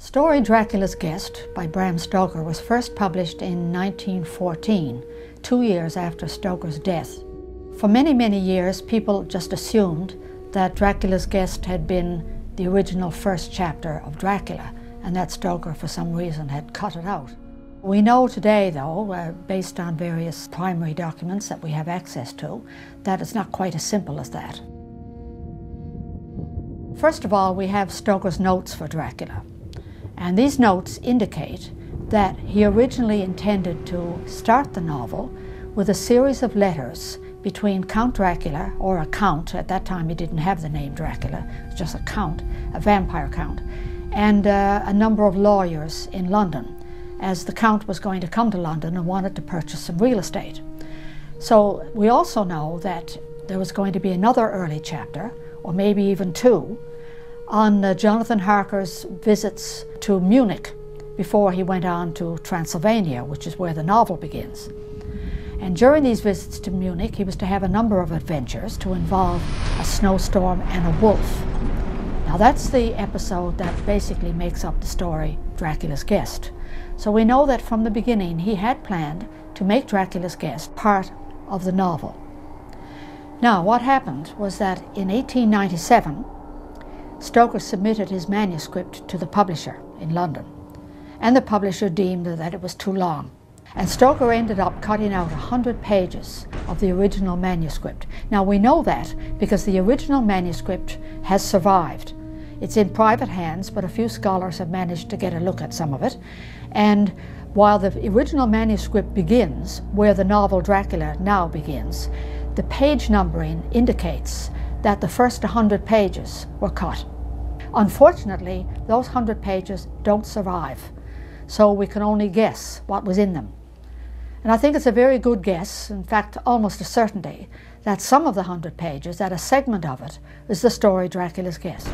Story Dracula's Guest by Bram Stoker was first published in 1914, 2 years after Stoker's death. For many, many years, people just assumed that Dracula's Guest had been the original first chapter of Dracula, and that Stoker, for some reason, had cut it out. We know today, though, based on various primary documents that we have access to, that it's not quite as simple as that. First of all, we have Stoker's notes for Dracula. And these notes indicate that he originally intended to start the novel with a series of letters between Count Dracula, or a count, at that time he didn't have the name Dracula, it was just a count, a vampire count, and a number of lawyers in London, as the count was going to come to London and wanted to purchase some real estate. So we also know that there was going to be another early chapter, or maybe even two, on Jonathan Harker's visits to Munich before he went on to Transylvania, which is where the novel begins. And during these visits to Munich, he was to have a number of adventures to involve a snowstorm and a wolf. Now that's the episode that basically makes up the story Dracula's Guest. So we know that from the beginning he had planned to make Dracula's Guest part of the novel. Now what happened was that in 1897, Stoker submitted his manuscript to the publisher in London, and the publisher deemed that it was too long. And Stoker ended up cutting out 100 pages of the original manuscript. Now we know that because the original manuscript has survived. It's in private hands, but a few scholars have managed to get a look at some of it. And while the original manuscript begins where the novel Dracula now begins, the page numbering indicates that the first 100 pages were cut. Unfortunately, those 100 pages don't survive, so we can only guess what was in them. And I think it's a very good guess, in fact almost a certainty, that some of the 100 pages, that a segment of it, is the story Dracula's Guest.